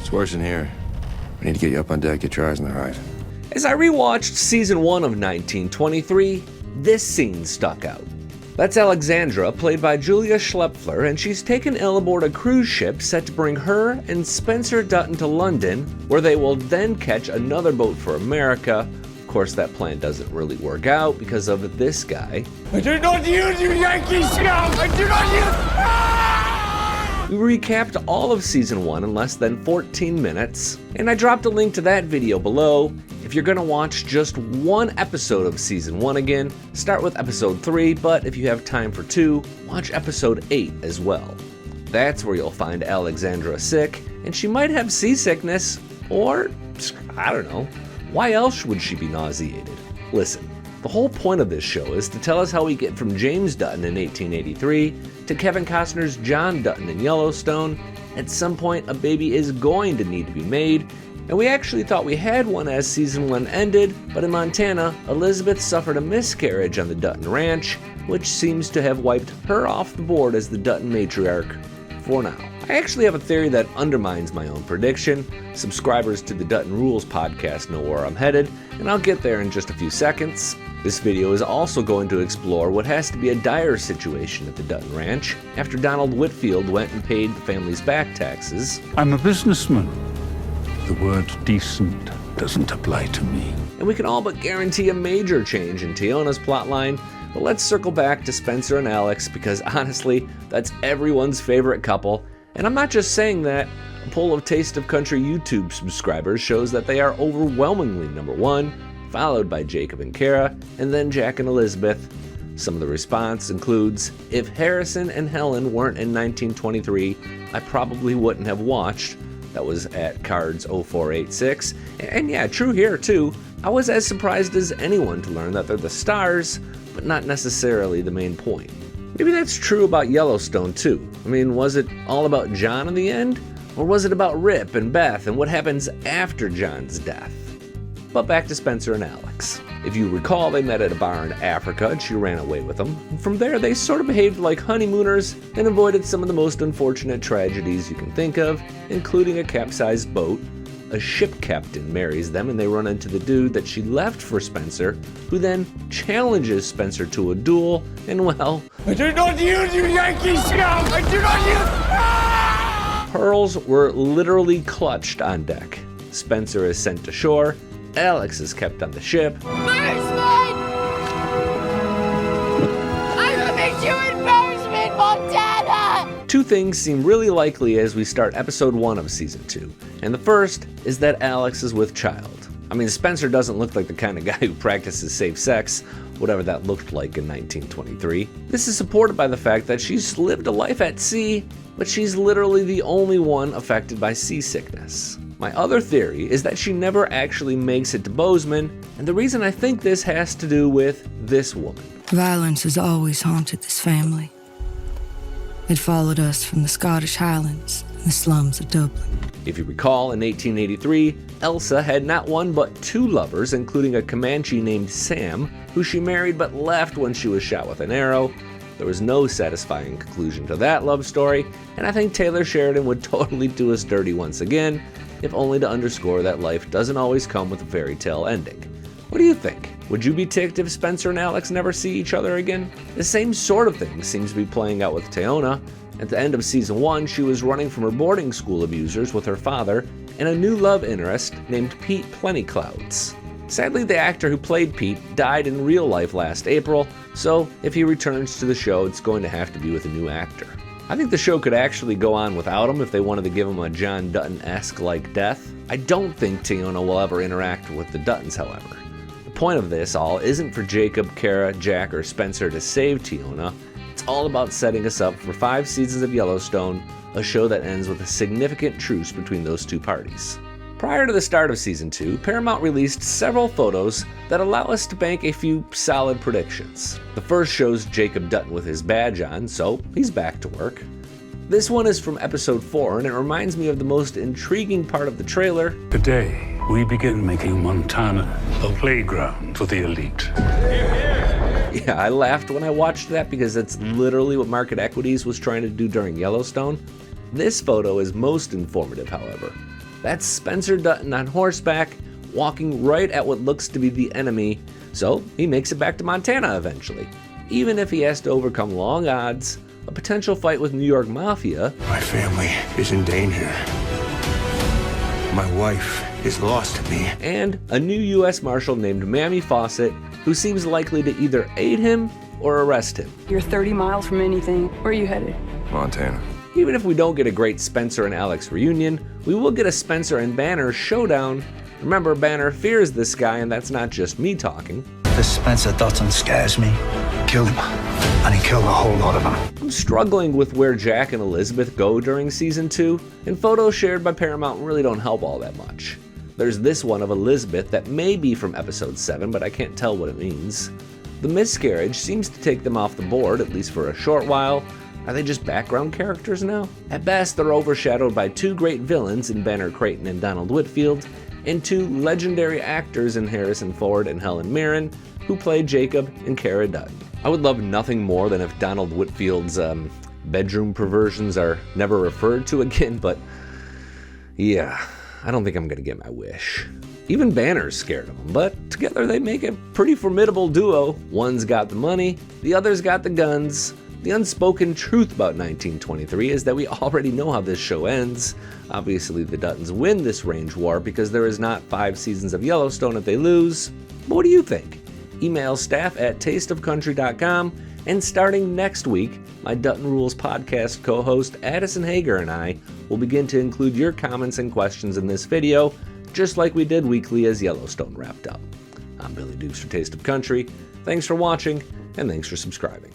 It's worse in here. We need to get you up on deck, get your eyes on the horizon. As I rewatched season 1 of 1923, this scene stuck out. That's Alexandra, played by Julia Schlepfler, and she's taken ill aboard a cruise ship set to bring her and Spencer Dutton to London, where they will then catch another boat for America. Of course, that plan doesn't really work out because of this guy. I do not use you, Yankee scum! I do not use... We recapped all of season 1 in less than 14 minutes, and I dropped a link to that video below. If you're gonna watch just one episode of season 1 again, start with episode 3, but if you have time for 2, watch episode 8 as well. That's where you'll find Alexandra sick, and she might have seasickness, or, I don't know, why else would she be nauseated? Listen, the whole point of this show is to tell us how we get from James Dutton in 1883 to Kevin Costner's John Dutton in Yellowstone. At some point, a baby is going to need to be made, and we actually thought we had one as season 1 ended, but in Montana, Elizabeth suffered a miscarriage on the Dutton Ranch, which seems to have wiped her off the board as the Dutton matriarch for now. I actually have a theory that undermines my own prediction. Subscribers to the Dutton Rules podcast know where I'm headed, and I'll get there in just a few seconds. This video is also going to explore what has to be a dire situation at the Dutton Ranch after Donald Whitfield went and paid the family's back taxes. I'm a businessman. The word decent doesn't apply to me. And we can all but guarantee a major change in Teonna's plotline, but let's circle back to Spencer and Alex because honestly, that's everyone's favorite couple. And I'm not just saying that. A poll of Taste of Country YouTube subscribers shows that they are overwhelmingly number 1, followed by Jacob and Kara, and then Jack and Elizabeth. Some of the response includes, if Harrison and Helen weren't in 1923, I probably wouldn't have watched. That was at Cards0486. And yeah, true here too. I was as surprised as anyone to learn that they're the stars, but not necessarily the main point. Maybe that's true about Yellowstone too. I mean, was it all about John in the end? Or was it about Rip and Beth and what happens after John's death? But back to Spencer and Alex. If you recall, they met at a bar in Africa and she ran away with him. And from there, they sort of behaved like honeymooners and avoided some of the most unfortunate tragedies you can think of, including a capsized boat. A ship captain marries them and they run into the dude that she left for Spencer, who then challenges Spencer to a duel, and well... I do not use you, Yankee scum! I do not use... Pearls were literally clutched on deck. Spencer is sent to shore, Alex is kept on the ship. Embarrassment! I'm coming to embarrassment, Montana! Two things seem really likely as we start episode 1 of season 2, and the first is that Alex is with child. I mean, Spencer doesn't look like the kind of guy who practices safe sex, whatever that looked like in 1923. This is supported by the fact that she's lived a life at sea, but she's literally the only one affected by seasickness. My other theory is that she never actually makes it to Bozeman, and the reason I think this has to do with this woman. Violence has always haunted this family. It followed us from the Scottish Highlands and the slums of Dublin. If you recall, in 1883, Elsa had not one but 2 lovers, including a Comanche named Sam, who she married but left when she was shot with an arrow. There was no satisfying conclusion to that love story, and I think Taylor Sheridan would totally do us dirty once again, if only to underscore that life doesn't always come with a fairy tale ending. What do you think? Would you be ticked if Spencer and Alex never see each other again? The same sort of thing seems to be playing out with Teonna. At the end of season 1, she was running from her boarding school abusers with her father and a new love interest named Pete Plentyclouds. Sadly, the actor who played Pete died in real life last April, so if he returns to the show, it's going to have to be with a new actor. I think the show could actually go on without him if they wanted to give him a John Dutton-esque like death. I don't think Teonna will ever interact with the Duttons, however. The point of this all isn't for Jacob, Kara, Jack, or Spencer to save Teonna. It's all about setting us up for 5 seasons of Yellowstone, a show that ends with a significant truce between those two parties. Prior to the start of season 2, Paramount released several photos that allow us to bank a few solid predictions. The first shows Jacob Dutton with his badge on, so he's back to work. This one is from episode 4, and it reminds me of the most intriguing part of the trailer. Today, we begin making Montana a playground for the elite. Yeah, I laughed when I watched that because it's literally what Market Equities was trying to do during Yellowstone. This photo is most informative, however. That's Spencer Dutton on horseback, walking right at what looks to be the enemy, so he makes it back to Montana eventually, even if he has to overcome long odds, a potential fight with New York Mafia. My family is in danger. My wife is lost to me. And a new U.S. Marshal named Mammy Fawcett, who seems likely to either aid him or arrest him. You're 30 miles from anything. Where are you headed? Montana. Even if we don't get a great Spencer and Alex reunion, we will get a Spencer and Banner showdown. Remember, Banner fears this guy, and that's not just me talking. This Spencer Dutton scares me. Killed him, and he killed a whole lot of them. I'm struggling with where Jack and Elizabeth go during season 2, and photos shared by Paramount really don't help all that much. There's this one of Elizabeth that may be from episode 7, but I can't tell what it means. The miscarriage seems to take them off the board, at least for a short while. Are they just background characters now? At best, they're overshadowed by 2 great villains in Banner Creighton and Donald Whitfield, and 2 legendary actors in Harrison Ford and Helen Mirren, who play Jacob and Cara Dutton. I would love nothing more than if Donald Whitfield's bedroom perversions are never referred to again, but yeah, I don't think I'm gonna get my wish. Even Banner's scared of him, but together they make a pretty formidable duo. One's got the money, the other's got the guns. The unspoken truth about 1923 is that we already know how this show ends. Obviously, the Duttons win this range war because there is not 5 seasons of Yellowstone if they lose. But what do you think? Email staff@tasteofcountry.com, and starting next week, my Dutton Rules podcast co-host Addison Hager and I will begin to include your comments and questions in this video, just like we did weekly as Yellowstone wrapped up. I'm Billy Dukes for Taste of Country. Thanks for watching, and thanks for subscribing.